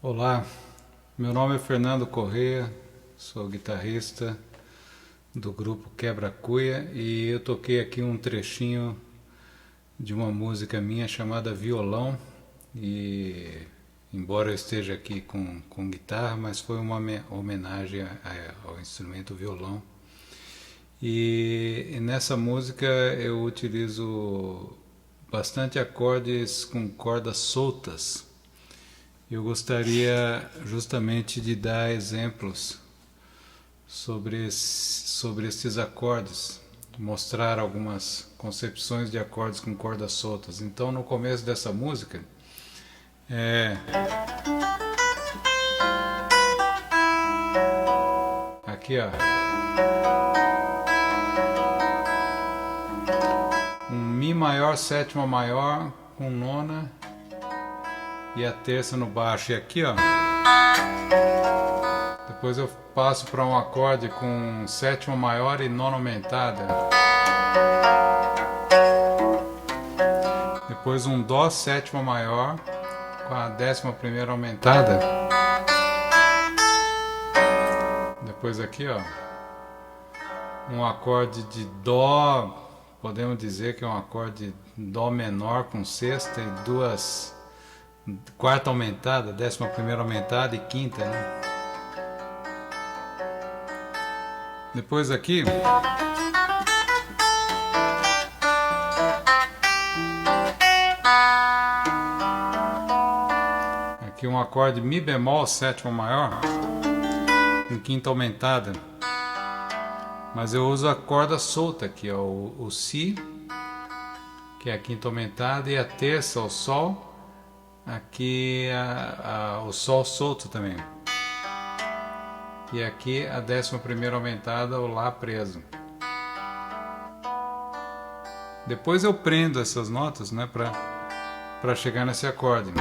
Olá, meu nome é Fernando Corrêa, sou guitarrista do grupo Quebra Cuia e eu toquei aqui um trechinho de uma música minha chamada Violão, e embora eu esteja aqui com guitarra, mas foi uma homenagem ao instrumento violão. E nessa música eu utilizo bastante acordes com cordas soltas. Eu gostaria justamente de dar exemplos sobre esses acordes, mostrar algumas concepções de acordes com cordas soltas. Então, no começo dessa música, aqui ó, um Mi maior, sétima maior com nona e a terça no baixo. E aqui ó, depois eu passo para um acorde com sétima maior e nona aumentada. Depois um Dó sétima maior com a 11ª aumentada. Depois aqui ó, um acorde de Dó, podemos dizer que é um acorde Dó menor com sexta e duas quarta aumentada, 11ª aumentada e quinta, né? Depois aqui um acorde Mi bemol sétima maior com quinta aumentada, mas eu uso a corda solta aqui, ó, o Si, que é a quinta aumentada, e a terça, o Sol. Aqui o Sol solto também. E aqui a 11ª aumentada, o Lá preso. Depois eu prendo essas notas, né, para chegar nesse acorde.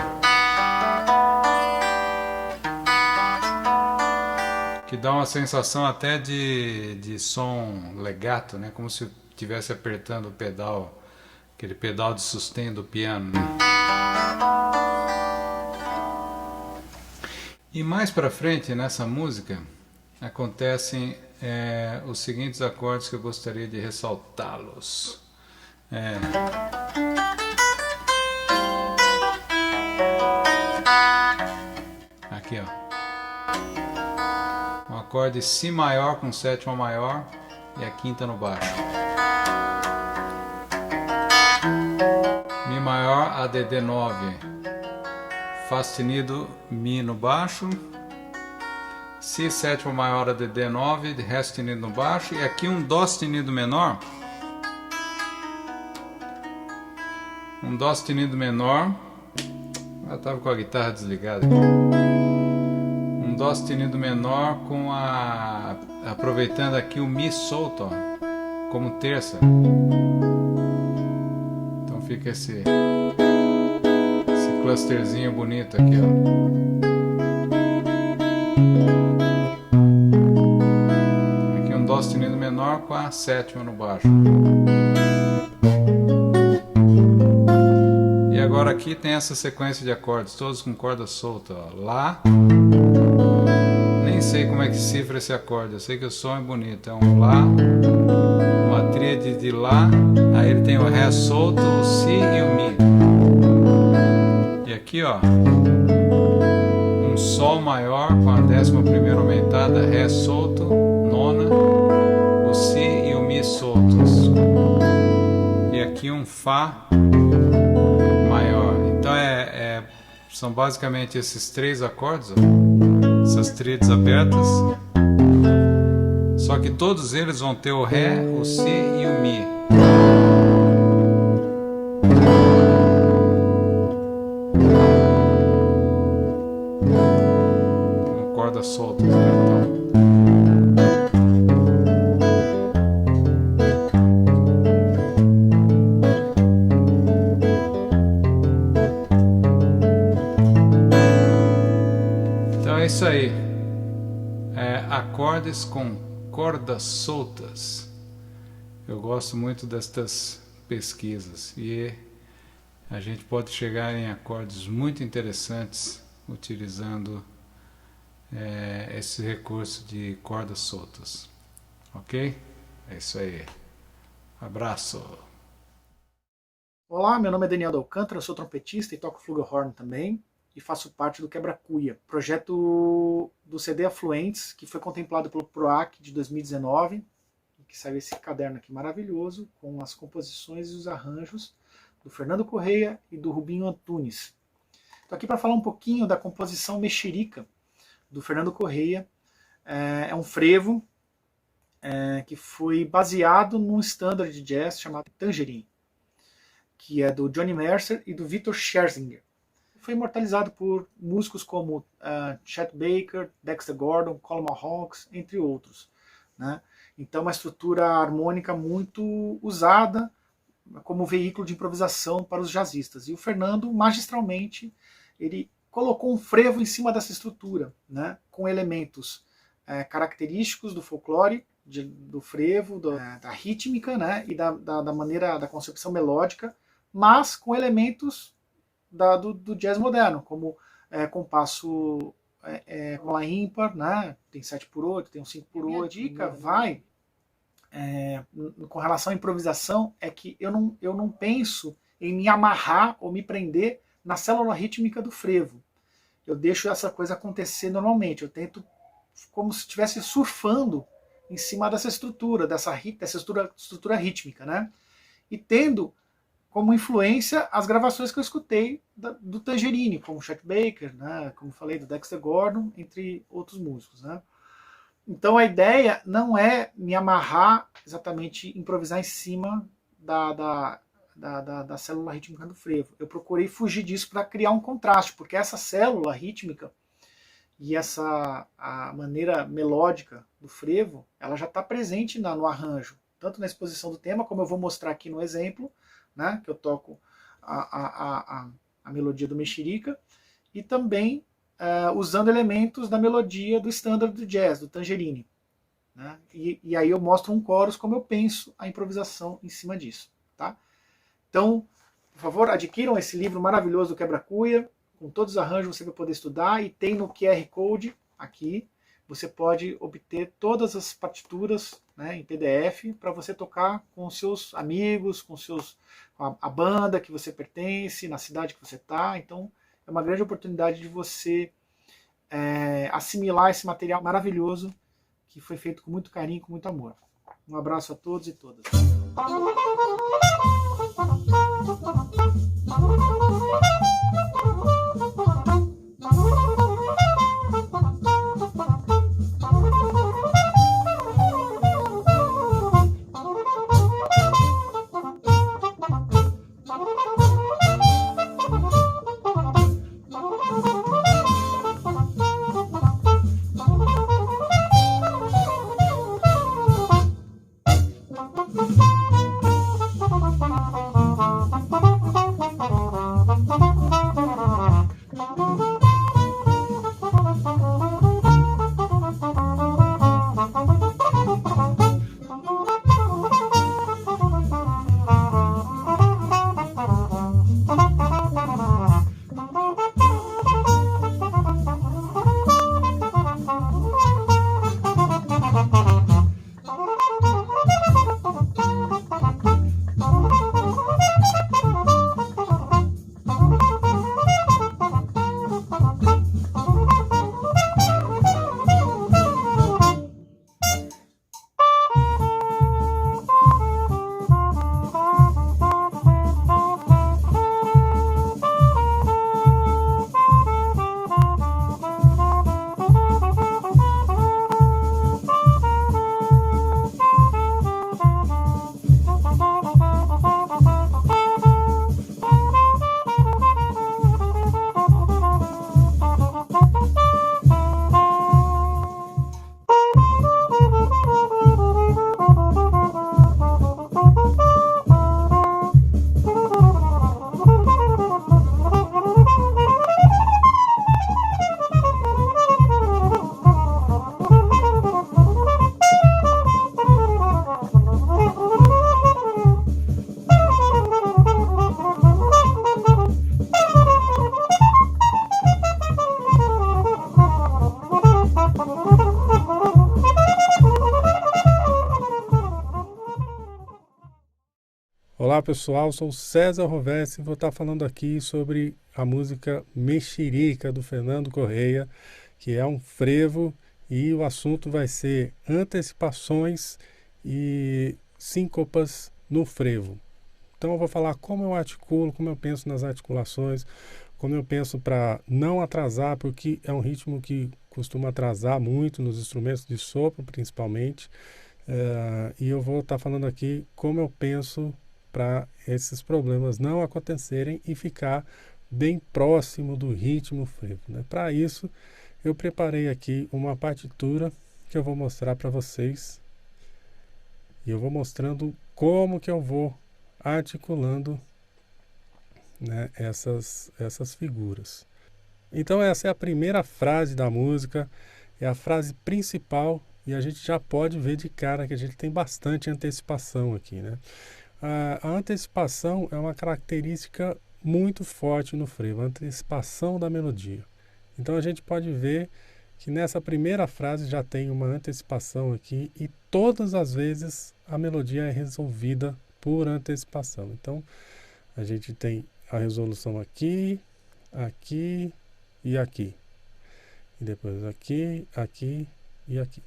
Que dá uma sensação até de som legato, né, como se estivesse apertando o pedal, aquele pedal de sustain do piano, né? E mais para frente nessa música acontecem os seguintes acordes que eu gostaria de ressaltá-los. Aqui ó, um acorde Si maior com sétima maior e a quinta no baixo. Mi maior, ADD 9. Fá sustenido Mi no baixo, Si sétima maior, ADD 9, Ré sustenido no baixo, e aqui um Dó sustenido menor, eu estava com a guitarra desligada aqui. Um Dó sustenido menor com aproveitando aqui o Mi solto, ó, como terça. Então fica esse clusterzinho bonito aqui, ó. Aqui um Dó sustenido menor com a sétima no baixo. E agora aqui tem essa sequência de acordes, todos com corda solta, ó. Lá, nem sei como é que cifra esse acorde, eu sei que o som é bonito, é um Lá, uma tríade de Lá, aí ele tem o Ré solto, o Si e o Mi. E aqui ó, um Sol maior com a 11ª aumentada, Ré solto, nona, o Si e o Mi soltos. E aqui um Fá maior. Então são basicamente esses três acordes, ó, essas tríades abertas. Só que todos eles vão ter o Ré, o Si e o Mi. Uma corda solta, né? Então, isso aí. Acordes com cordas soltas. Eu gosto muito destas pesquisas e a gente pode chegar em acordes muito interessantes utilizando esse recurso de cordas soltas. Ok? É isso aí. Abraço. Olá, meu nome é Daniel Alcântara, eu sou trompetista e toco flugelhorn também, e faço parte do Quebra-Cuia, projeto do CD Afluentes, que foi contemplado pelo PROAC de 2019, que saiu esse caderno aqui maravilhoso, com as composições e os arranjos do Fernando Correia e do Rubinho Antunes. Estou aqui para falar um pouquinho da composição Mexerica, do Fernando Correia. É um frevo que foi baseado num standard de jazz chamado Tangerine, que é do Johnny Mercer e do Victor Scherzinger. Foi imortalizado por músicos como Chet Baker, Dexter Gordon, Coleman Hawkes, entre outros, né? Então, uma estrutura harmônica muito usada como veículo de improvisação para os jazzistas. E o Fernando, magistralmente, ele colocou um frevo em cima dessa estrutura, né? Com elementos característicos do folclore, do frevo, da rítmica, né? E da maneira, da concepção melódica, mas com elementos do jazz moderno, como compasso lá ímpar, né? Tem 7/8, tem um 5/8. A dica vai, com relação à improvisação, é que eu não penso em me amarrar ou me prender na célula rítmica do frevo. Eu deixo essa coisa acontecer normalmente, eu tento como se estivesse surfando em cima dessa estrutura, dessa estrutura rítmica, né? E tendo como influência as gravações que eu escutei do Tangerine, como Chet Baker, né, como falei, do Dexter Gordon, entre outros músicos, né. Então a ideia não é me amarrar, exatamente improvisar em cima da célula rítmica do frevo. Eu procurei fugir disso para criar um contraste, porque essa célula rítmica e a maneira melódica do frevo, ela já está presente no arranjo, tanto na exposição do tema, como eu vou mostrar aqui no exemplo, né, que eu toco a melodia do Mexerica, e também usando elementos da melodia do standard do jazz, do Tangerine. Né, e aí eu mostro um chorus como eu penso a improvisação em cima disso. Tá? Então, por favor, adquiram esse livro maravilhoso do Quebra-Cuia, com todos os arranjos você vai poder estudar, e tem no QR Code aqui, você pode obter todas as partituras, né, em PDF para você tocar com seus amigos, com a banda que você pertence, na cidade que você está. Então é uma grande oportunidade de você assimilar esse material maravilhoso que foi feito com muito carinho, com muito amor. Um abraço a todos e todas. Olá pessoal, sou César Rovessi e vou estar falando aqui sobre a música Mexerica do Fernando Correia, que é um frevo, e o assunto vai ser antecipações e síncopas no frevo. Então eu vou falar como eu articulo, como eu penso nas articulações, como eu penso para não atrasar, porque é um ritmo que costuma atrasar muito nos instrumentos de sopro principalmente. E eu vou estar falando aqui como eu penso para esses problemas não acontecerem e ficar bem próximo do ritmo frevo, né? Para isso, eu preparei aqui uma partitura que eu vou mostrar para vocês. E eu vou mostrando como que eu vou articulando, né, essas figuras. Então essa é a primeira frase da música, é a frase principal, e a gente já pode ver de cara que a gente tem bastante antecipação aqui, né? A antecipação é uma característica muito forte no frevo, a antecipação da melodia. Então a gente pode ver que nessa primeira frase já tem uma antecipação aqui, e todas as vezes a melodia é resolvida por antecipação. Então a gente tem a resolução aqui, aqui e aqui. E depois aqui, aqui e aqui.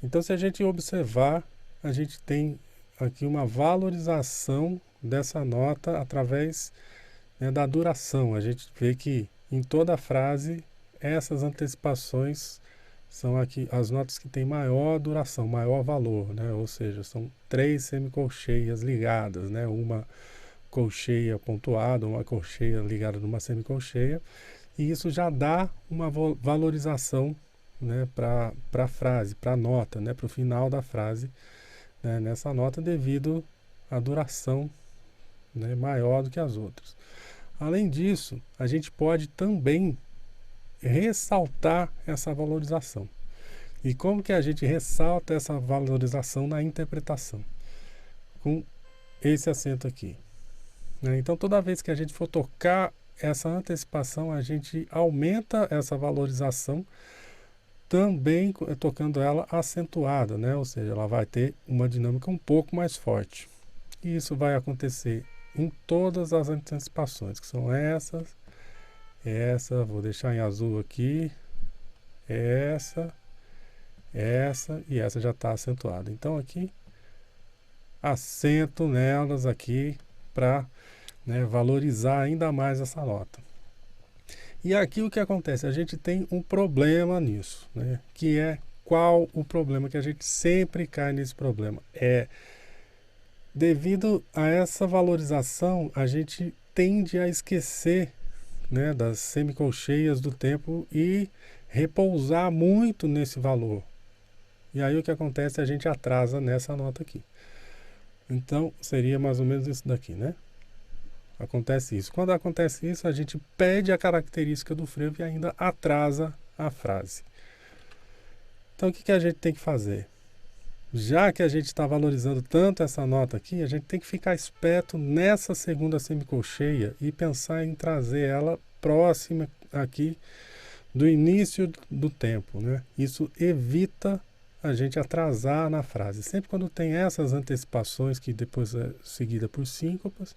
Então se a gente observar, a gente tem aqui uma valorização dessa nota através, né, da duração. A gente vê que em toda a frase essas antecipações são aqui as notas que têm maior duração, maior valor, né? Ou seja, são 3 semicolcheias ligadas, né? Uma colcheia pontuada, uma colcheia ligada numa semicolcheia, e isso já dá uma valorização, né, para a frase, para a nota, né, para o final da frase, né, nessa nota, devido à duração, né, maior do que as outras. Além disso, a gente pode também ressaltar essa valorização. E como que a gente ressalta essa valorização na interpretação? Com esse acento aqui, né? Então toda vez que a gente for tocar essa antecipação, a gente aumenta essa valorização, também tocando ela acentuada, né? Ou seja, ela vai ter uma dinâmica um pouco mais forte. E isso vai acontecer em todas as antecipações, que são essas, essa, vou deixar em azul aqui, essa e essa já está acentuada. Então aqui, acento nelas aqui para, né, valorizar ainda mais essa nota. E aqui o que acontece? A gente tem um problema nisso, né? Que é qual o problema que a gente sempre cai nesse problema? Devido a essa valorização, a gente tende a esquecer, né, das semicolcheias do tempo e repousar muito nesse valor. E aí o que acontece? A gente atrasa nessa nota aqui. Então seria mais ou menos isso daqui, né? Acontece isso. Quando acontece isso, a gente perde a característica do frevo e ainda atrasa a frase. Então o que a gente tem que fazer? Já que a gente está valorizando tanto essa nota aqui, a gente tem que ficar esperto nessa segunda semicolcheia e pensar em trazer ela próxima aqui do início do tempo, né? Isso evita a gente atrasar na frase. Sempre quando tem essas antecipações, que depois é seguida por síncopas,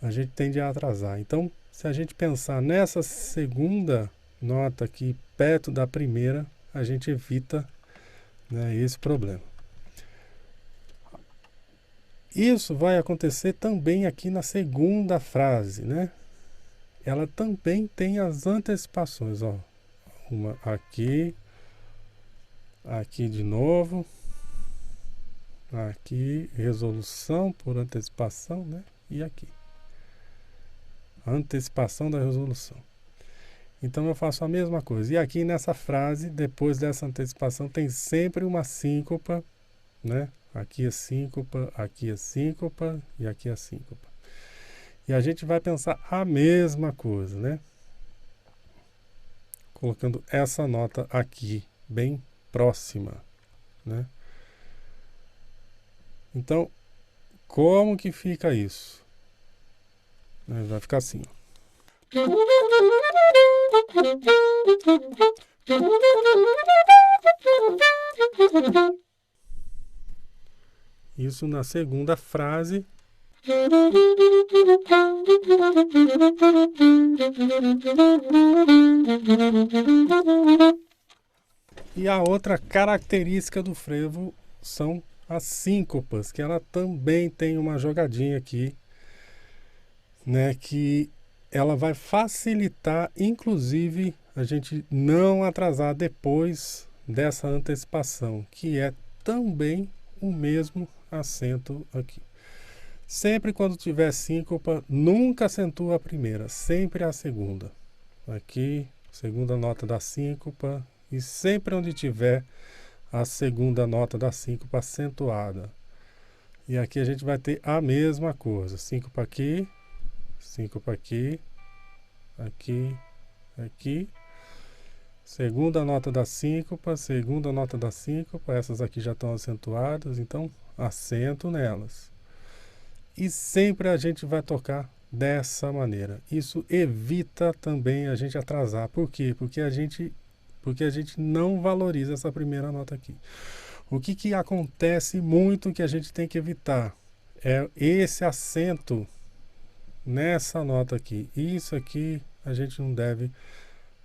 a gente tende a atrasar. Então, se a gente pensar nessa segunda nota aqui, perto da primeira, a gente evita, né, esse problema. Isso vai acontecer também aqui na segunda frase, né? Ela também tem as antecipações, ó. Uma aqui, aqui de novo, aqui, resolução por antecipação, né? E aqui, a antecipação da resolução. Então eu faço a mesma coisa. E aqui nessa frase, depois dessa antecipação, tem sempre uma síncopa, né? Aqui é síncopa, aqui é síncopa e aqui é síncopa. E a gente vai pensar a mesma coisa, né? Colocando essa nota aqui, bem próxima, né? Então, como que fica isso? Vai ficar assim, ó. Isso na segunda frase, E a outra característica do frevo são as síncopas, que ela também tem uma jogadinha aqui, né, que ela vai facilitar, inclusive, a gente não atrasar depois dessa antecipação, que é também o mesmo acento aqui. Sempre quando tiver síncopa, nunca acentua a primeira, sempre a segunda. Aqui, segunda nota da síncopa, e sempre onde tiver a segunda nota da síncopa acentuada. E aqui a gente vai ter a mesma coisa, síncopa aqui, aqui, aqui, segunda nota da síncopa, segunda nota da síncopa, essas aqui já estão acentuadas, então acento nelas. E sempre a gente vai tocar dessa maneira. Isso evita também a gente atrasar. Por quê? Porque a gente não valoriza essa primeira nota aqui. O que acontece muito que a gente tem que evitar é esse acento nessa nota aqui. Isso aqui a gente não deve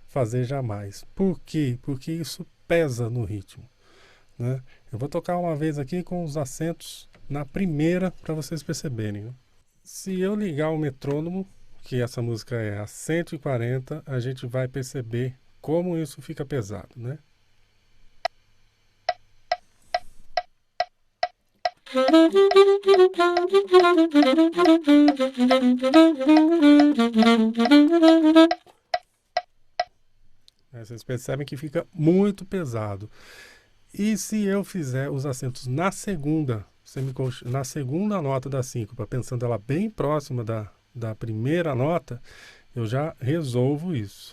fazer jamais. Por quê? Porque isso pesa no ritmo, né? Eu vou tocar uma vez aqui com os acentos na primeira para vocês perceberem, né? Se eu ligar o metrônomo, que essa música é a 140, a gente vai perceber como isso fica pesado, né? Vocês percebem que fica muito pesado. E se eu fizer os acentos na segunda nota da síncopa, pensando ela bem próxima da primeira nota, eu já resolvo isso.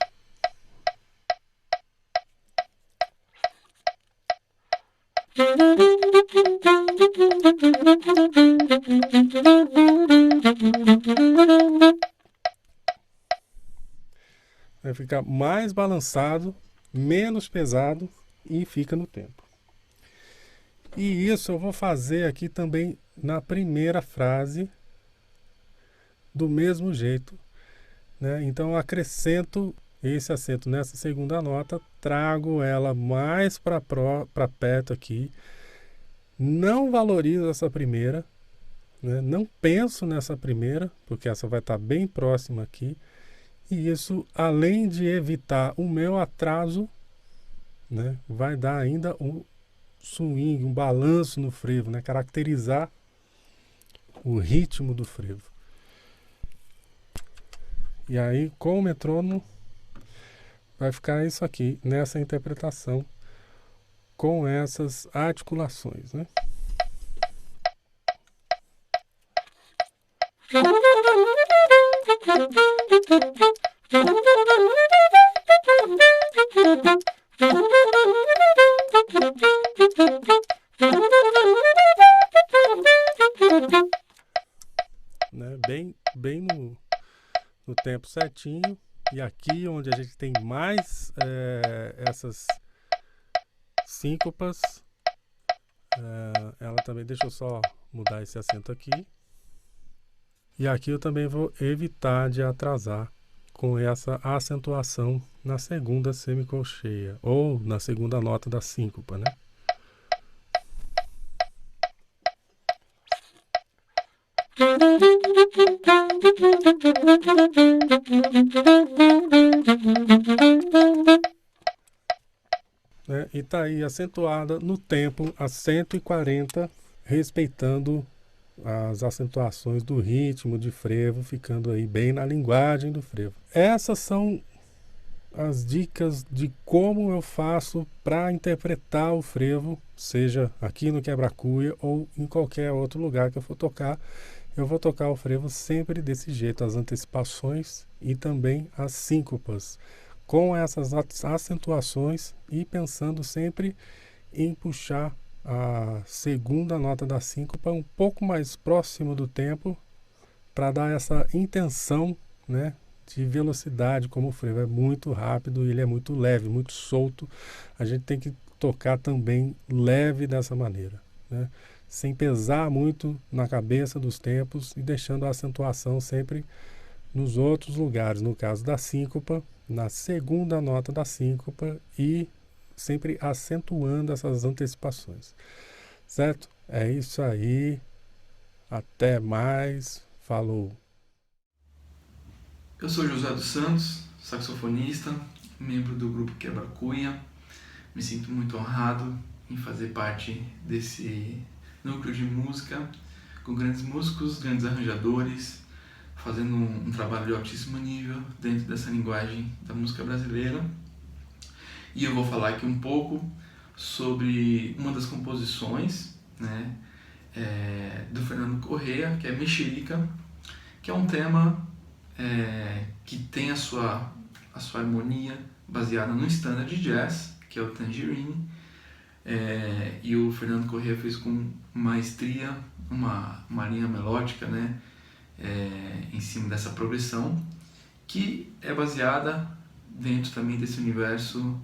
Vai ficar mais balançado, menos pesado e fica no tempo. E isso eu vou fazer aqui também na primeira frase, do mesmo jeito, né? Então eu acrescento esse acento nessa segunda nota, trago ela mais para perto aqui, não valorizo essa primeira, né? Não penso nessa primeira, porque essa vai estar bem próxima aqui, e isso, além de evitar o meu atraso, né, vai dar ainda um swing, um balanço no frevo, né, caracterizar o ritmo do frevo. E aí, com o metrônomo, vai ficar isso aqui, nessa interpretação, com essas articulações, né? Né? Bem no tempo certinho. E aqui onde a gente tem mais essas síncopas, ela também, deixa eu só mudar esse acento aqui. E aqui eu também vou evitar de atrasar com essa acentuação na segunda semicolcheia, ou na segunda nota da síncopa, né? E tá aí acentuada no tempo a 140, respeitando as acentuações do ritmo de frevo, ficando aí bem na linguagem do frevo. Essas são as dicas de como eu faço para interpretar o frevo, seja aqui no quebra-cuia ou em qualquer outro lugar que eu for tocar. Eu vou tocar o frevo sempre desse jeito, as antecipações e também as síncopas, com essas acentuações e pensando sempre em puxar a segunda nota da síncopa um pouco mais próximo do tempo, para dar essa intenção, né, de velocidade. Como o frevo é muito rápido, ele é muito leve, muito solto, a gente tem que tocar também leve dessa maneira, né? sem pesar muito na cabeça dos tempos e deixando a acentuação sempre nos outros lugares, no caso da síncopa, na segunda nota da síncopa e sempre acentuando essas antecipações. Certo? É isso aí. Até mais. Falou. Eu sou José dos Santos, saxofonista, membro do grupo Quebra Cunha. Me sinto muito honrado em fazer parte desse núcleo de música com grandes músicos, grandes arranjadores, fazendo um trabalho de altíssimo nível dentro dessa linguagem da música brasileira. E eu vou falar aqui um pouco sobre uma das composições, né, do Fernando Correia, que é Mexerica, que é um tema que tem a sua harmonia baseada no standard de jazz, que é o Tangerine, e o Fernando Correia fez com maestria uma linha melódica, né, em cima dessa progressão, que é baseada dentro também desse universo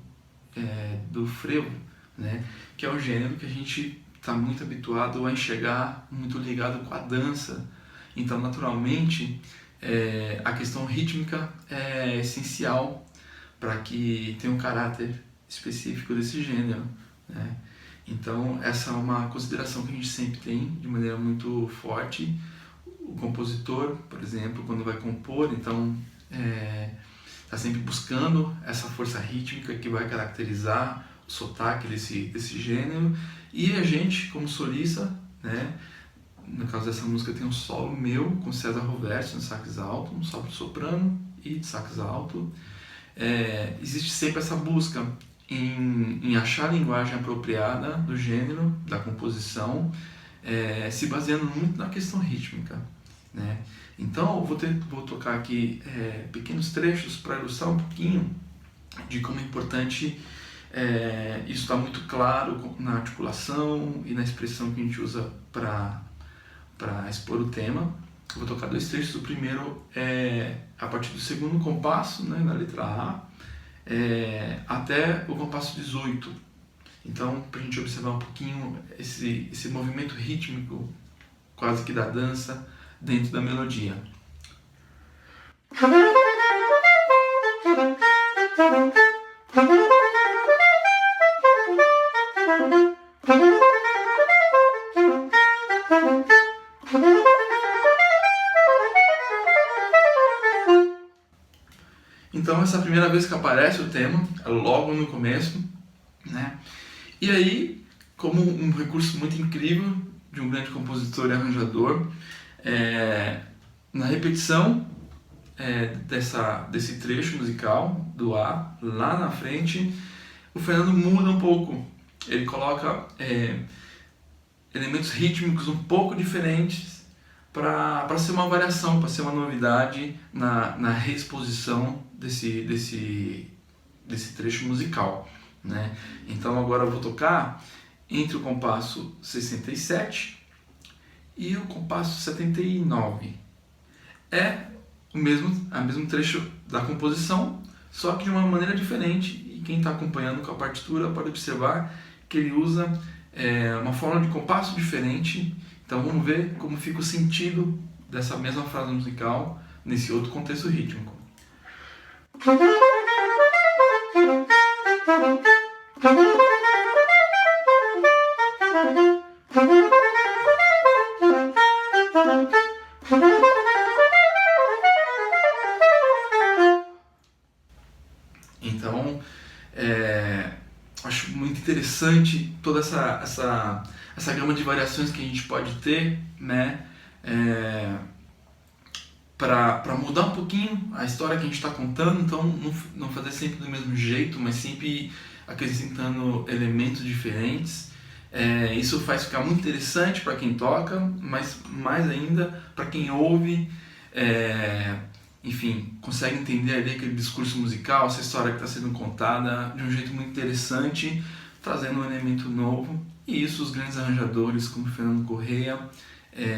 do frevo, né, que é um gênero que a gente está muito habituado a enxergar, muito ligado com a dança. Então, naturalmente, a questão rítmica é essencial para que tenha um caráter específico desse gênero, né? Então, essa é uma consideração que a gente sempre tem de maneira muito forte. O compositor, por exemplo, quando vai compor, então está sempre buscando essa força rítmica que vai caracterizar o sotaque desse gênero. E a gente, como solista, né, no caso dessa música tem um solo meu com César Roversi no sax alto, um solo de soprano e de sax alto. Existe sempre essa busca em achar a linguagem apropriada do gênero, da composição, se baseando muito na questão rítmica, né? Então eu vou tocar aqui pequenos trechos para ilustrar um pouquinho de como é importante isso está muito claro na articulação e na expressão que a gente usa para expor o tema. Eu vou tocar dois trechos. O primeiro é a partir do segundo compasso, né, na letra A, até o compasso 18. Então, para a gente observar um pouquinho esse movimento rítmico, quase que da dança, dentro da melodia. Então, essa é a primeira vez que aparece o tema, é logo no começo, né? E aí, como um recurso muito incrível de um grande compositor e arranjador, na repetição desse trecho musical, do A, lá na frente, o Fernando muda um pouco. Ele coloca elementos rítmicos um pouco diferentes para ser uma variação, para ser uma novidade na reexposição desse trecho musical, né? Então agora eu vou tocar entre o compasso 67 e o compasso 79. É o mesmo trecho da composição, só que de uma maneira diferente, e quem está acompanhando com a partitura pode observar que ele usa uma forma de compasso diferente. Então vamos ver como fica o sentido dessa mesma frase musical nesse outro contexto rítmico. Então, acho muito interessante toda essa gama de variações que a gente pode ter, né, para mudar um pouquinho a história que a gente está contando. Então, não fazer sempre do mesmo jeito, mas sempre acrescentando elementos diferentes. Isso faz ficar muito interessante para quem toca, mas mais ainda para quem ouve. Enfim, consegue entender ali aquele discurso musical, essa história que está sendo contada de um jeito muito interessante, trazendo um elemento novo. E isso os grandes arranjadores, como Fernando Correia,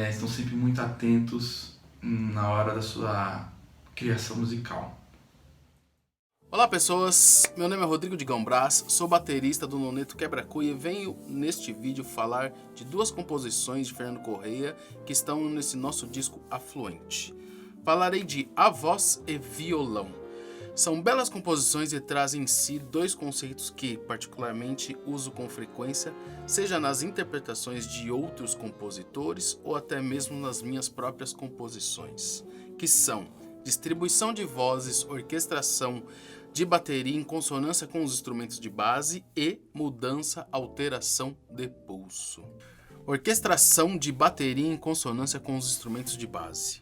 estão sempre muito atentos na hora da sua criação musical. Olá pessoas, meu nome é Rodrigo Digão Brás, sou baterista do Noneto Quebra Cuia e venho neste vídeo falar de duas composições de Fernando Correia que estão nesse nosso disco Afluente. Falarei de A Voz e Violão. São belas composições e trazem em si dois conceitos que particularmente uso com frequência, seja nas interpretações de outros compositores ou até mesmo nas minhas próprias composições, que são distribuição de vozes, orquestração de bateria em consonância com os instrumentos de base e mudança, alteração de pulso. Orquestração de bateria em consonância com os instrumentos de base.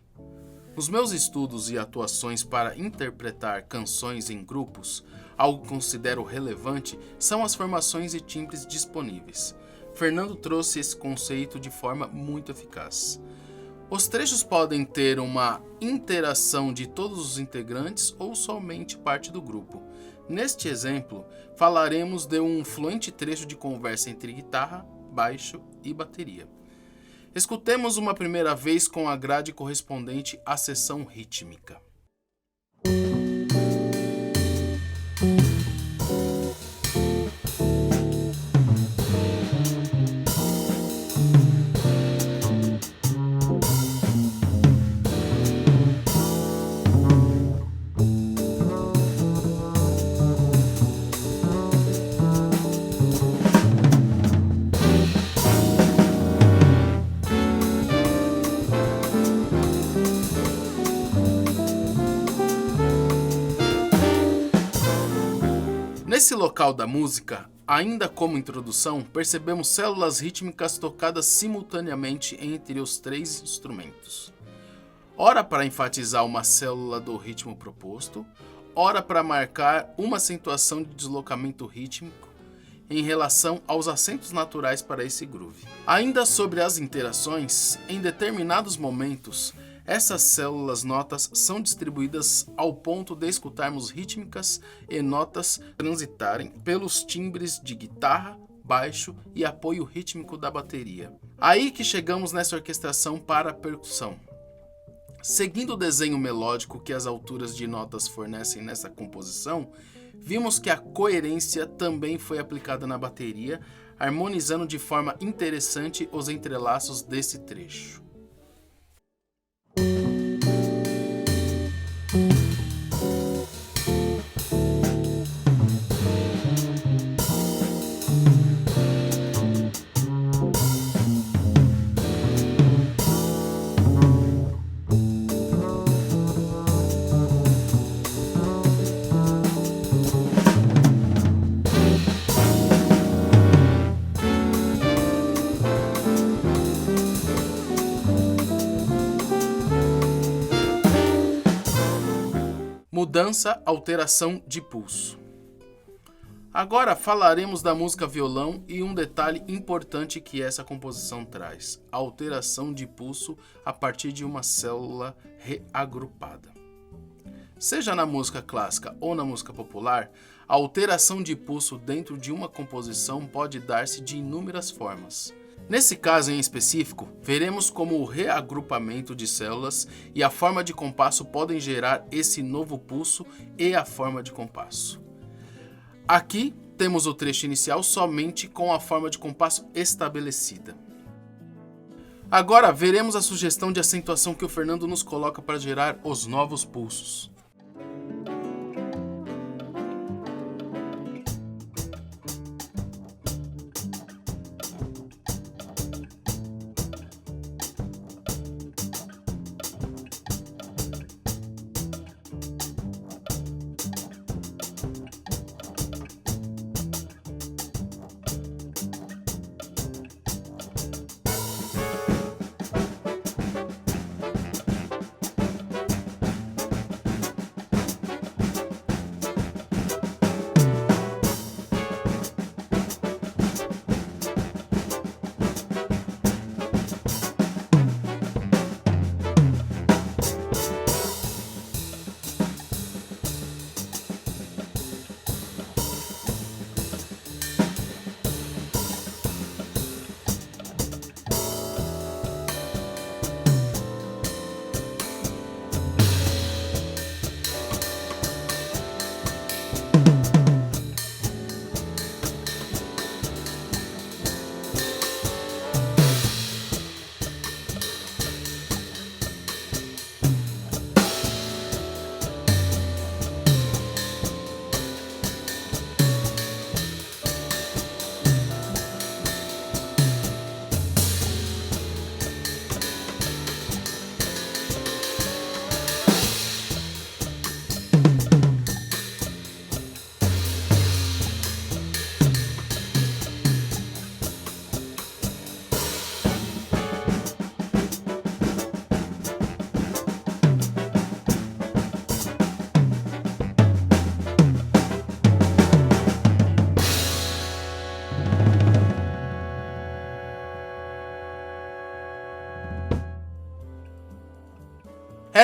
Nos meus estudos e atuações para interpretar canções em grupos, algo que considero relevante são as formações e timbres disponíveis. Fernando trouxe esse conceito de forma muito eficaz. Os trechos podem ter uma interação de todos os integrantes ou somente parte do grupo. Neste exemplo, falaremos de um fluente trecho de conversa entre guitarra, baixo e bateria. Escutemos uma primeira vez com a grade correspondente à seção rítmica. Nesse local da música, ainda como introdução, percebemos células rítmicas tocadas simultaneamente entre os três instrumentos. Ora para enfatizar uma célula do ritmo proposto, ora para marcar uma acentuação de deslocamento rítmico em relação aos acentos naturais para esse groove. Ainda sobre as interações, em determinados momentos, essas células notas são distribuídas ao ponto de escutarmos rítmicas e notas transitarem pelos timbres de guitarra, baixo e apoio rítmico da bateria. Aí que chegamos nessa orquestração para a percussão. Seguindo o desenho melódico que as alturas de notas fornecem nessa composição, vimos que a coerência também foi aplicada na bateria, harmonizando de forma interessante os entrelaços desse trecho. Mudança, alteração de pulso. Agora falaremos da música violão e um detalhe importante que essa composição traz: a alteração de pulso a partir de uma célula reagrupada. Seja na música clássica ou na música popular, a alteração de pulso dentro de uma composição pode dar-se de inúmeras formas. Nesse caso em específico, veremos como o reagrupamento de células e a forma de compasso podem gerar esse novo pulso e a forma de compasso. Aqui temos o trecho inicial somente com a forma de compasso estabelecida. Agora veremos a sugestão de acentuação que o Fernando nos coloca para gerar os novos pulsos.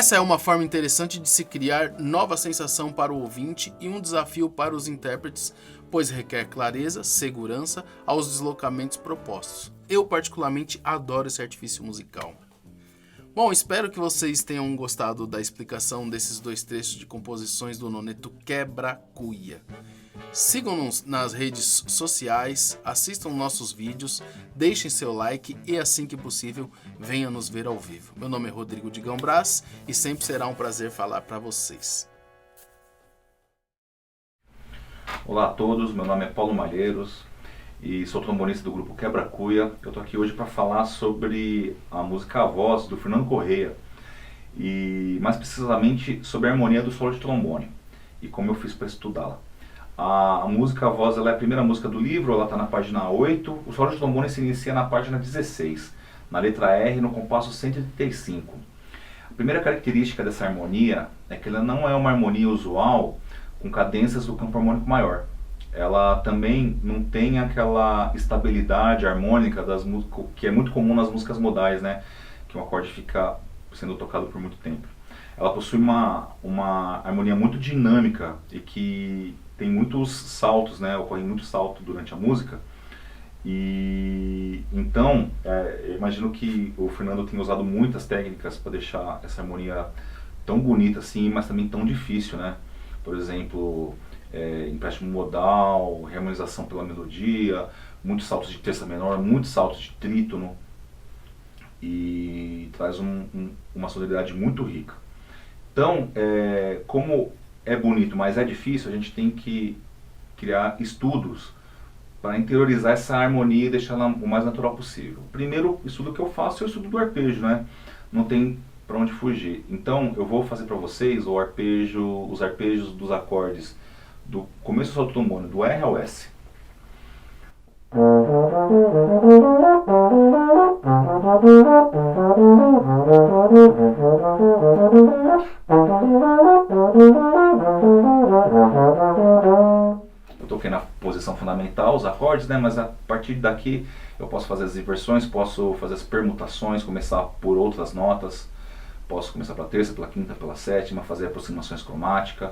Essa é uma forma interessante de se criar nova sensação para o ouvinte e um desafio para os intérpretes, pois requer clareza, segurança aos deslocamentos propostos. Eu particularmente adoro esse artifício musical. Bom, espero que vocês tenham gostado da explicação desses dois trechos de composições do noneto Quebra-Cuia. Sigam-nos nas redes sociais, assistam nossos vídeos, deixem seu like e, assim que possível, venha nos ver ao vivo. Meu nome é Rodrigo de Gambras e sempre será um prazer falar para vocês. Olá a todos, meu nome é Paulo Malheiros e sou trombonista do grupo Quebra-Cuia. Eu estou aqui hoje para falar sobre a música A Voz, do Fernando Correia, e mais precisamente sobre a harmonia do solo de trombone e como eu fiz para estudá-la. A música A Voz ela é a primeira música do livro, ela está na página 8, o solo de trombone se inicia na página 16, na letra R, no compasso 135. A primeira característica dessa harmonia é que ela não é uma harmonia usual com cadências do campo harmônico maior. Ela também não tem aquela estabilidade harmônica das músicas, que é muito comum nas músicas modais, né? Que um acorde fica sendo tocado por muito tempo. Ela possui uma harmonia muito dinâmica e que tem muitos saltos, né? Ocorre muito salto durante a música. E então, eu imagino que o Fernando tenha usado muitas técnicas para deixar essa harmonia tão bonita assim, mas também tão difícil, né? Por exemplo, empréstimo modal, reharmonização pela melodia, muitos saltos de terça menor, muitos saltos de trítono, e traz uma sonoridade muito rica. Então, como é bonito, mas é difícil, a gente tem que criar estudos para interiorizar essa harmonia e deixá-la o mais natural possível. O primeiro estudo que eu faço é o estudo do arpejo, né? Não tem para onde fugir. Então eu vou fazer para vocês os arpejos dos acordes do começo do solo do trombone, do R ao S. Eu toquei na posição fundamental, os acordes, né? Mas a partir daqui eu posso fazer as inversões, posso fazer as permutações, começar por outras notas. Posso começar pela terça, pela quinta, pela sétima, fazer aproximações cromáticas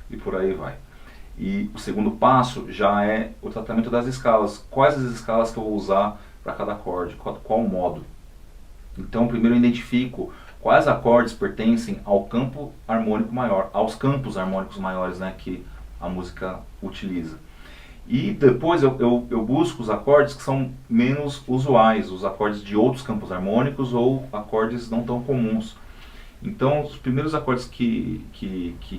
e por aí vai. E o segundo passo já é o tratamento das escalas. Quais as escalas que eu vou usar para cada acorde, qual modo. Então primeiro eu identifico quais acordes pertencem ao campo harmônico maior, aos campos harmônicos maiores, né, que a música utiliza. E depois eu busco os acordes que são menos usuais, os acordes de outros campos harmônicos ou acordes não tão comuns. Então, os primeiros acordes que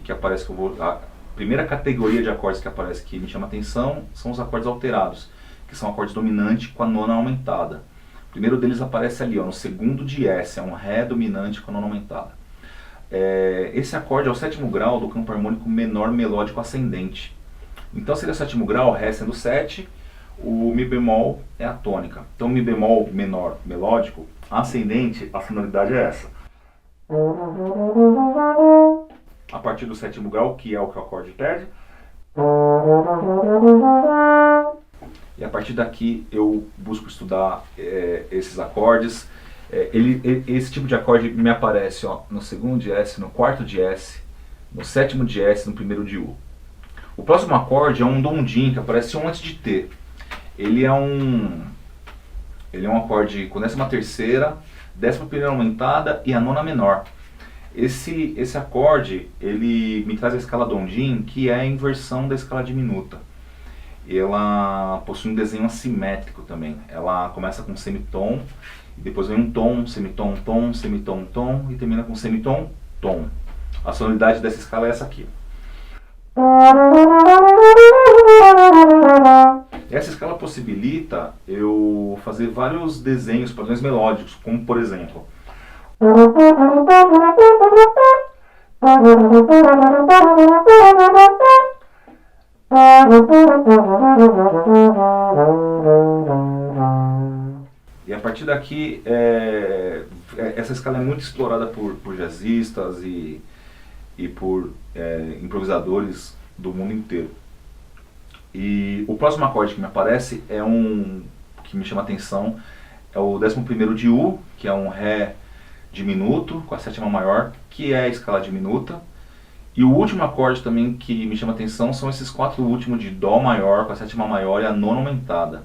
aparecem, a primeira categoria de acordes que aparece que me chama atenção são os acordes alterados, que são acordes dominante com a nona aumentada. O primeiro deles aparece ali, no segundo de S, é um Ré dominante com a nona aumentada. Esse acorde é o sétimo grau do campo harmônico menor melódico ascendente. Então, seria o sétimo grau, Ré sendo 7, o Mi bemol é a tônica. Então, Mi bemol menor melódico, ascendente, a sonoridade é essa. A partir do sétimo grau, que é o que o acorde pede. E a partir daqui eu busco estudar esses acordes. Esse tipo de acorde me aparece no segundo de S, no quarto de S, no sétimo de S, no primeiro de U. O próximo acorde é um Dom-Din, que aparece antes de T. Ele é um acorde com 13ª, 11ª aumentada e a nona menor. Esse acorde, ele me traz a escala Dom-Din, que é a inversão da escala diminuta. Ela possui um desenho assimétrico também. Ela começa com semitom, e depois vem um tom, semitom, tom, semitom, tom, e termina com semitom, tom. A sonoridade dessa escala é essa aqui. Essa escala possibilita eu fazer vários desenhos, padrões melódicos, como por exemplo... E a partir daqui, essa escala é muito explorada por jazzistas e por improvisadores do mundo inteiro. E o próximo acorde que me aparece é que me chama a atenção, é o 11º de U, que é um Ré diminuto com a sétima maior, que é a escala diminuta. E o último acorde também que me chama atenção são esses 4 últimos de Dó maior com a sétima maior e a nona aumentada.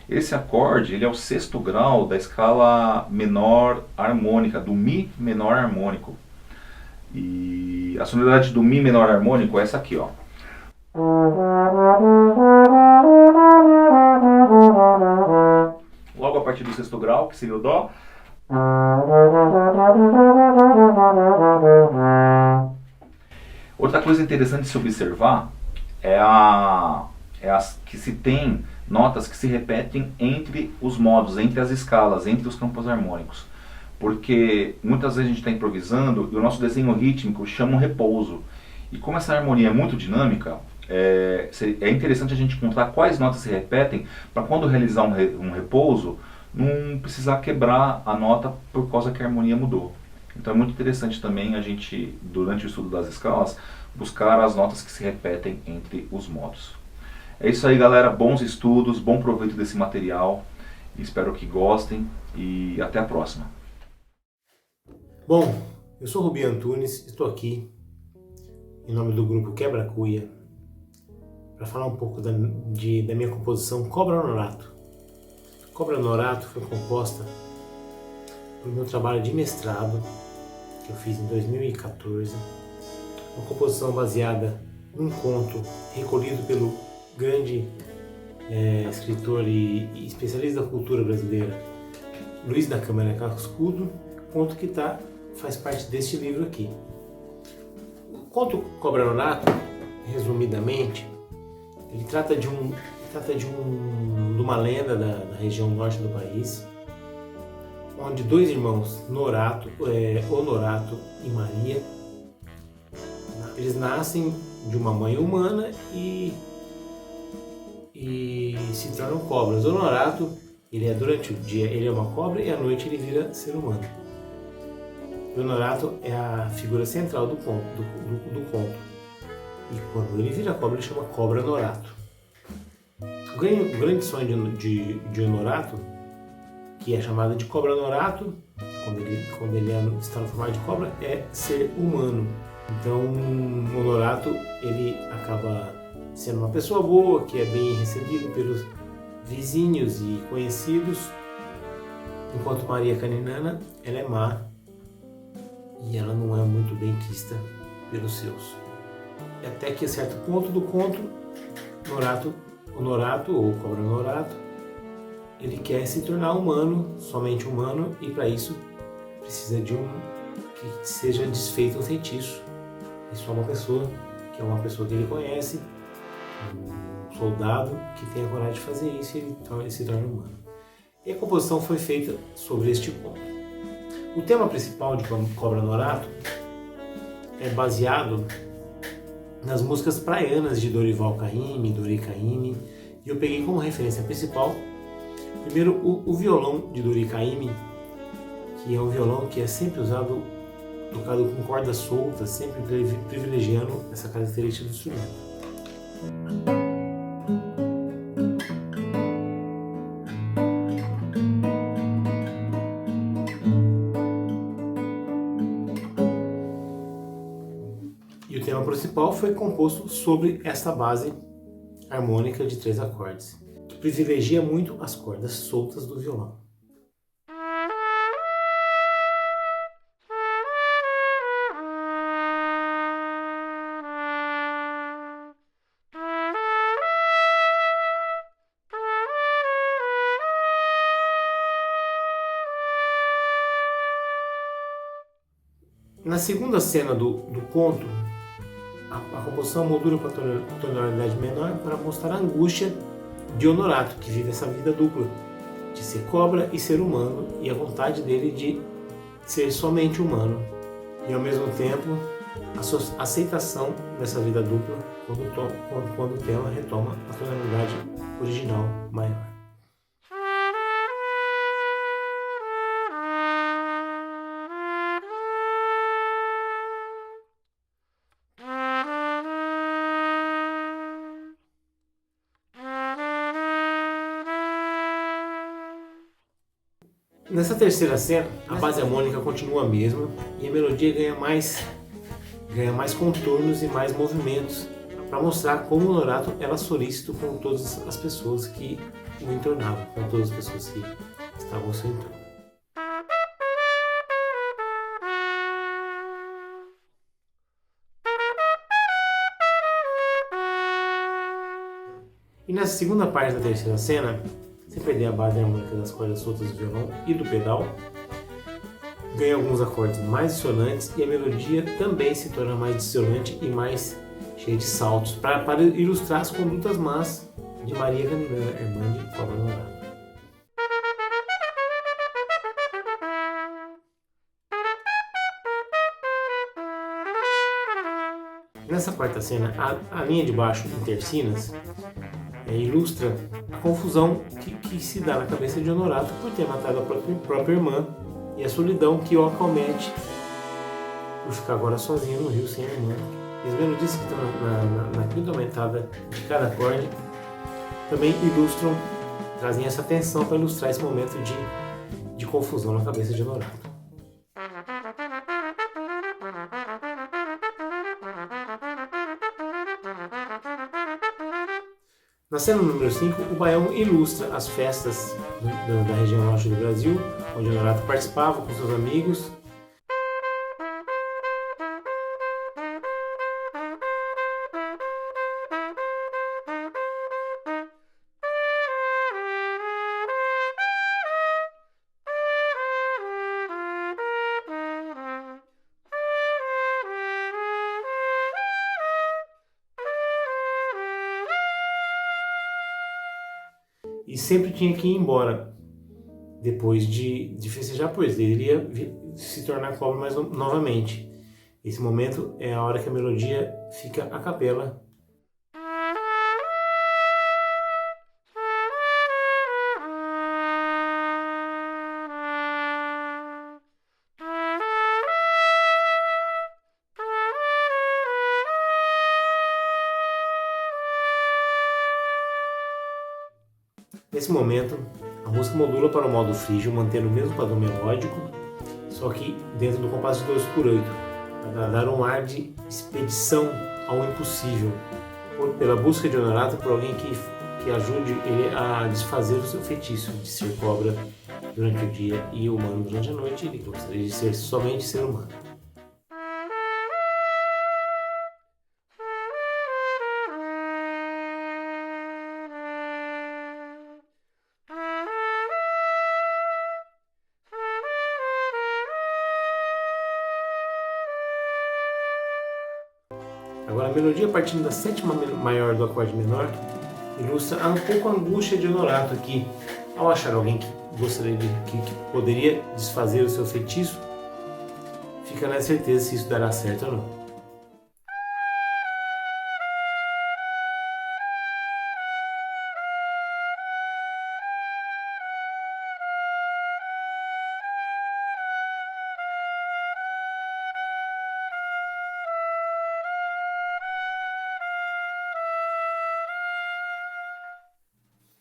Esse acorde ele é o 6º grau da escala menor harmônica, do Mi menor harmônico. E a sonoridade do Mi menor harmônico é essa aqui, ó. Logo a partir do 6º grau, que seria o Dó. Outra coisa interessante de se observar é que se tem notas que se repetem entre os modos, entre as escalas, entre os campos harmônicos. Porque muitas vezes a gente está improvisando e o nosso desenho rítmico chama um repouso. E como essa harmonia é muito dinâmica, é interessante a gente encontrar quais notas se repetem para quando realizar um repouso, não precisar quebrar a nota por causa que a harmonia mudou. Então é muito interessante também a gente, durante o estudo das escalas, buscar as notas que se repetem entre os modos. É isso aí, galera. Bons estudos, bom proveito desse material. Espero que gostem e até a próxima. Bom, eu sou Rubi Antunes, estou aqui em nome do grupo Quebra Cuia para falar um pouco da minha composição Cobra Honorato. Cobra Honorato foi composta por meu trabalho de mestrado que eu fiz em 2014, uma composição baseada num conto recolhido pelo grande escritor e especialista da cultura brasileira Luiz da Câmara Cascudo, conto que faz parte deste livro aqui. O conto Cobra Honorato, resumidamente, ele trata de uma lenda da região norte do país, onde 2 irmãos, Honorato e Maria, eles nascem de uma mãe humana e se tornam cobras. O Honorato, durante o dia ele é uma cobra e à noite ele vira ser humano. O Honorato é a figura central do conto. E quando ele vira cobra, ele chama Cobra Honorato. O grande sonho de Honorato, que é chamado de Cobra Honorato, quando ele está no formato de cobra, é ser humano. Então, o Honorato ele acaba sendo uma pessoa boa, que é bem recebido pelos vizinhos e conhecidos, enquanto Maria Caninana, ela é má e ela não é muito bem quista pelos seus. Até que a certo ponto do conto, Honorato ou Cobra Honorato, ele quer se tornar humano, somente humano, e para isso precisa de que seja desfeito um feitiço. Isso é uma pessoa que ele conhece, um soldado que tem a coragem de fazer isso, e ele se torna humano. E a composição foi feita sobre este ponto. O tema principal de Cobra Honorato é baseado nas músicas praianas de Dorival Caymmi, Dori Caymmi, e eu peguei como referência principal, primeiro, o violão de Dori Caymmi, que é um violão que é sempre tocado com cordas soltas, sempre privilegiando essa característica do instrumento. E o tema principal foi composto sobre essa base harmônica de 3 acordes, que privilegia muito as cordas soltas do violão. Na segunda cena do conto, a composição moldura para tonalidade menor para mostrar a angústia de Honorato, que vive essa vida dupla, de ser cobra e ser humano, e a vontade dele de ser somente humano, e ao mesmo tempo a sua aceitação dessa vida dupla quando o tema retoma a tonalidade original maior. Nessa terceira cena, a base harmônica continua a mesma e a melodia ganha mais contornos e mais movimentos para mostrar como o Honorato era solícito com todas as pessoas que o entornavam, com todas as pessoas que estavam ao seu entorno. E nessa segunda parte da terceira cena, sem perder a base harmônica das cordas soltas do violão e do pedal, ganha alguns acordes mais dissonantes e a melodia também se torna mais dissonante e mais cheia de saltos, para ilustrar as condutas más de Maria Camilana, irmã de Cobra Honorato. Nessa quarta cena, a linha de baixo em tercinas ilustra a confusão que se dá na cabeça de Honorato por ter matado a própria irmã e a solidão que o acomete por ficar agora sozinho no rio sem a irmã. E as melodias que estão na quinta aumentada de cada acorde também trazem essa tensão para ilustrar esse momento de confusão na cabeça de Honorato. Na cena número 5, o baião ilustra as festas da região norte do Brasil, onde Honorato participava com seus amigos. E sempre tinha que ir embora depois de festejar, pois ele iria se tornar cobra mais novamente. Esse momento é a hora que a melodia fica a capela. Nesse momento, a música modula para o modo frígio, mantendo o mesmo padrão melódico, só que dentro do compasso de 2/8, para dar um ar de expedição ao impossível, pela busca de Honorato por alguém que ajude ele a desfazer o seu feitiço de ser cobra durante o dia e humano durante a noite. Ele gostaria de ser somente ser humano. Agora, a melodia partindo da sétima maior do acorde menor ilustra um pouco a angústia de Honorato aqui, ao achar alguém que gostaria que poderia desfazer o seu feitiço, fica na certeza se isso dará certo ou não.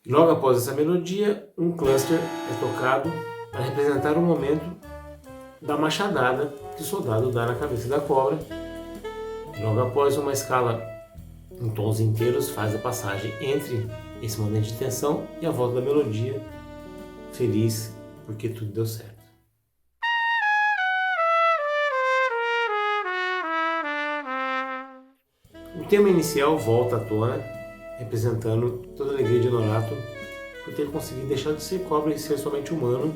Logo após essa melodia, um cluster é tocado para representar o momento da machadada que o soldado dá na cabeça da cobra. Logo após, uma escala em tons inteiros faz a passagem entre esse momento de tensão e a volta da melodia, feliz porque tudo deu certo. O tema inicial volta à tona, representando toda a alegria de Honorato por ter conseguido deixar de ser cobra e ser somente humano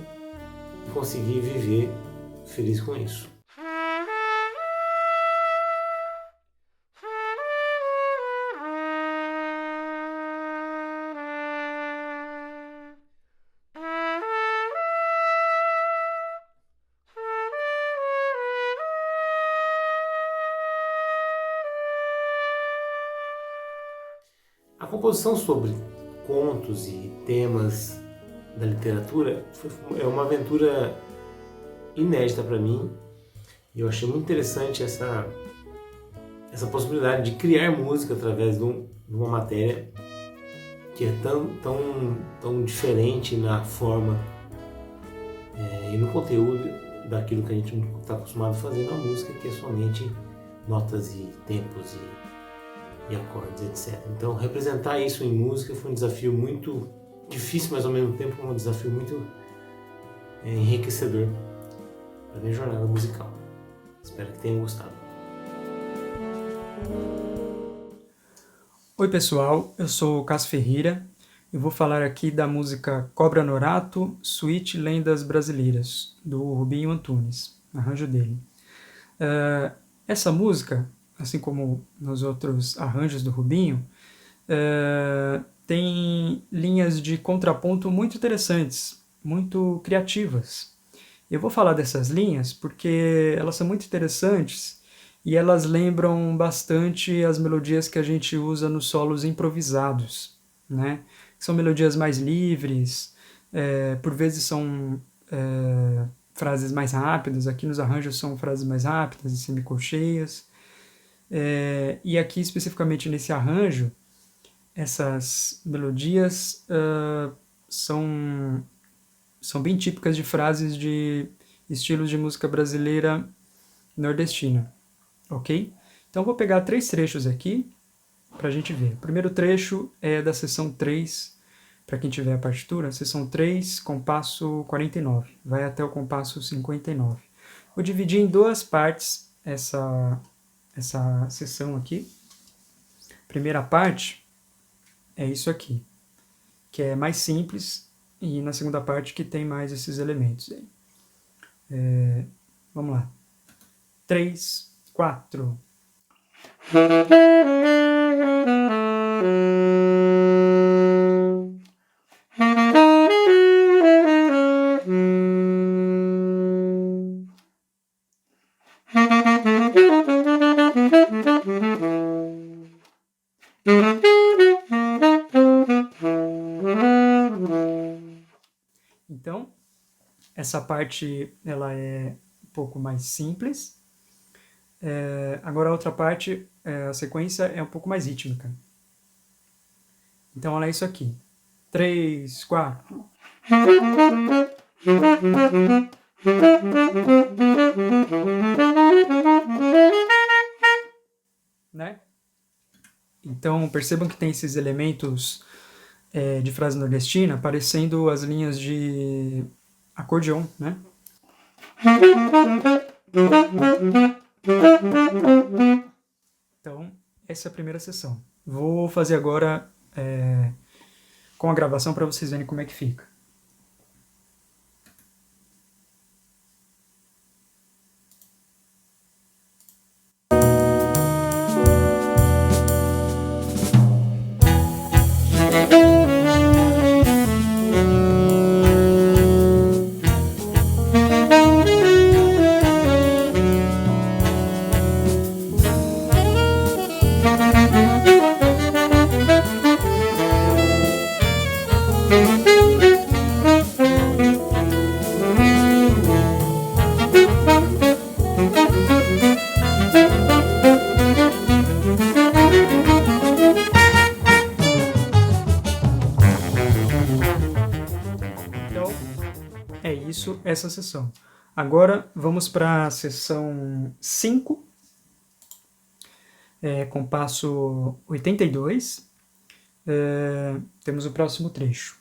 e conseguir viver feliz com isso. A composição sobre contos e temas da literatura é uma aventura inédita para mim e eu achei muito interessante essa possibilidade de criar música através de uma matéria que é tão diferente na forma e no conteúdo daquilo que a gente não está acostumado a fazer na música, que é somente notas e tempos e acordes, etc. Então, representar isso em música foi um desafio muito difícil, mas ao mesmo tempo um desafio muito enriquecedor para a minha jornada musical. Espero que tenham gostado. Oi pessoal, eu sou o Cássio Ferreira e vou falar aqui da música Cobra Norato, Suíte Lendas Brasileiras, do Rubinho Antunes, arranjo dele. Essa música, assim como nos outros arranjos do Rubinho, tem linhas de contraponto muito interessantes, muito criativas. Eu vou falar dessas linhas porque elas são muito interessantes e elas lembram bastante as melodias que a gente usa nos solos improvisados, né? São melodias mais livres, por vezes são frases mais rápidas, aqui nos arranjos são frases mais rápidas e semicolcheias. E aqui especificamente nesse arranjo, essas melodias são bem típicas de frases de estilos de música brasileira nordestina, ok? Então vou pegar 3 trechos aqui para a gente ver. O primeiro trecho é da seção 3, para quem tiver a partitura, seção 3, compasso 49, vai até o compasso 59. Vou dividir em 2 partes essa seção aqui. Primeira parte é isso aqui, que é mais simples, e na segunda parte que tem mais esses elementos aí. Vamos lá. 3, 4. Então, essa parte ela é um pouco mais simples. Agora a outra parte, a sequência é um pouco mais rítmica. Então ela é isso aqui. 3, 4. Né? Então percebam que tem esses elementos de frase nordestina, parecendo as linhas de acordeon, né? Então, essa é a primeira sessão. Vou fazer agora com a gravação para vocês verem como é que fica. É isso, essa sessão. Agora vamos para a sessão 5, compasso 82. Temos o próximo trecho.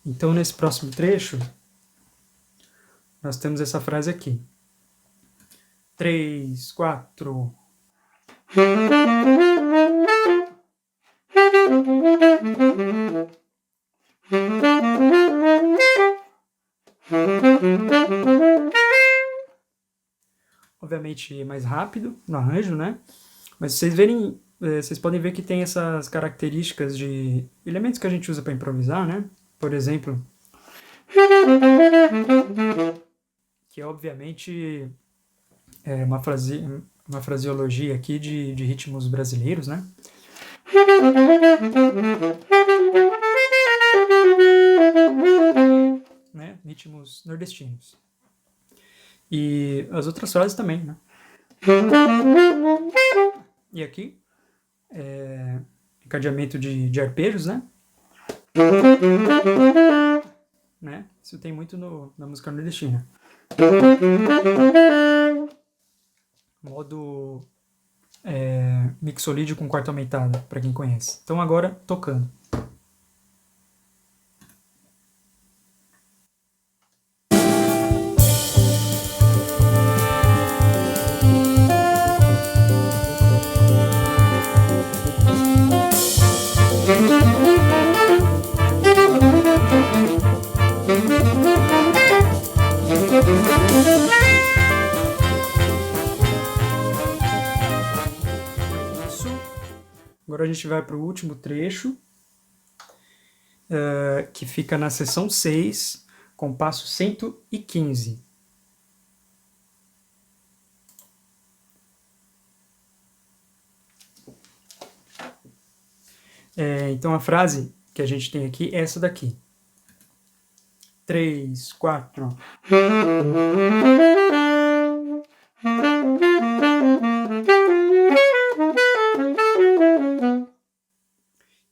Então, nesse próximo trecho, nós temos essa frase aqui. 3, 4. Obviamente mais rápido no arranjo, né? Mas vocês verem, vocês podem ver que tem essas características de elementos que a gente usa para improvisar, né? Por exemplo, que é obviamente uma fraseologia aqui de ritmos brasileiros, né? Ritmos nordestinos. E as outras frases também, né? E aqui, encadeamento de arpejos, né? Isso tem muito na música nordestina. Modo mixolídio com quarta aumentada, para quem conhece. Então agora, tocando. Agora a gente vai para o último trecho, que fica na seção 6, compasso 115. Então a frase que a gente tem aqui é essa daqui. 3, 4...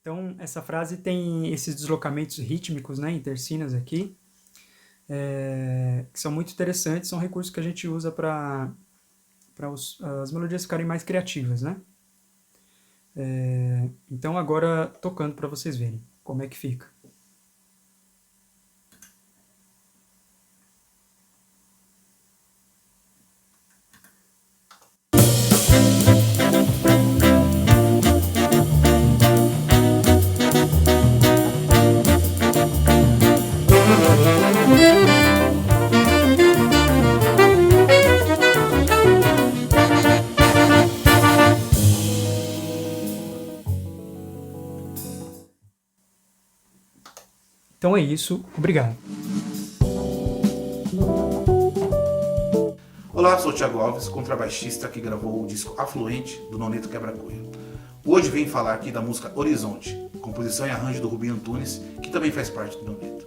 Então, essa frase tem esses deslocamentos rítmicos, né, intercinas aqui, que são muito interessantes, são recursos que a gente usa para as melodias ficarem mais criativas, né? Então, agora tocando para vocês verem como é que fica. Então é isso, obrigado. Olá, sou o Thiago Alves, contrabaixista que gravou o disco Afluente do Noneto Quebra Cuia. Hoje venho falar aqui da música Horizonte, composição e arranjo do Rubinho Antunes, que também faz parte do Noneto.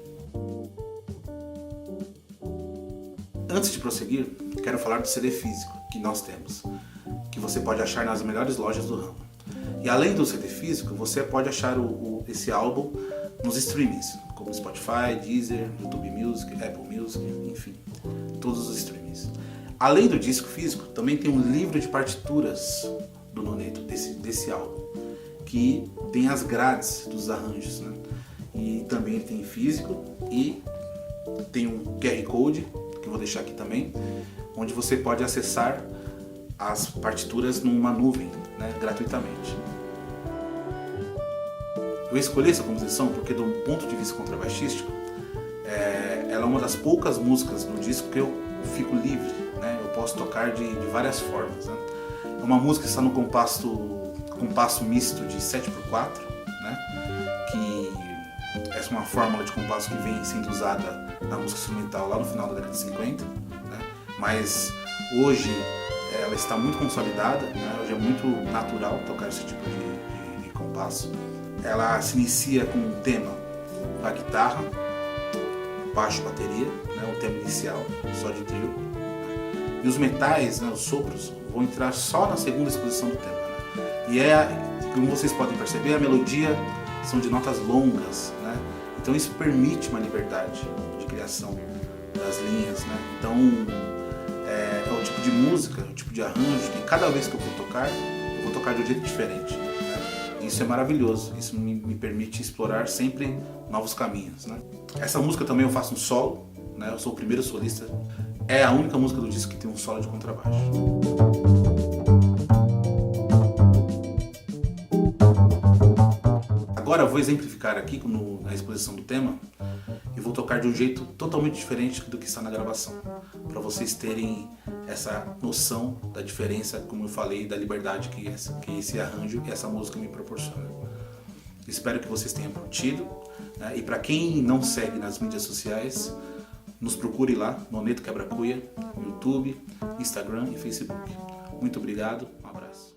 Antes de prosseguir, quero falar do CD físico que nós temos, que você pode achar nas melhores lojas do ramo. E além do CD físico, você pode achar esse álbum nos streamings, como Spotify, Deezer, YouTube Music, Apple Music, enfim, todos os streamings. Além do disco físico, também tem um livro de partituras do Noneto, desse álbum, que tem as grades dos arranjos, né? E também tem físico e tem um QR Code, que eu vou deixar aqui também, onde você pode acessar as partituras numa nuvem, né, gratuitamente. Eu escolhi essa composição porque, do ponto de vista contrabaixístico, ela é uma das poucas músicas no disco que eu fico livre, né? Eu posso tocar de várias formas, né? É uma música que está no compasso misto de 7x4, né? Que essa é uma fórmula de compasso que vem sendo usada na música instrumental lá no final da década de 50, né? Mas hoje ela está muito consolidada, né? Hoje é muito natural tocar esse tipo de compasso. Ela se inicia com um tema da guitarra, baixo, bateria, né, o tema inicial, só de trio. E os metais, né, os sopros, vão entrar só na segunda exposição do tema. Né? E como vocês podem perceber, a melodia são de notas longas, né? Então isso permite uma liberdade de criação das linhas. Né? Então é o tipo de música, o tipo de arranjo que cada vez que eu vou tocar de um jeito diferente. Isso é maravilhoso, isso me permite explorar sempre novos caminhos, né? Essa música também eu faço um solo, né? Eu sou o primeiro solista, é a única música do disco que tem um solo de contrabaixo. Agora eu vou exemplificar aqui na exposição do tema e vou tocar de um jeito totalmente diferente do que está na gravação, para vocês terem essa noção da diferença, como eu falei, da liberdade que esse arranjo e essa música me proporciona. Espero que vocês tenham curtido, né? E para quem não segue nas mídias sociais, nos procure lá, Noneto Quebra Cuia, no YouTube, Instagram e Facebook. Muito obrigado, um abraço.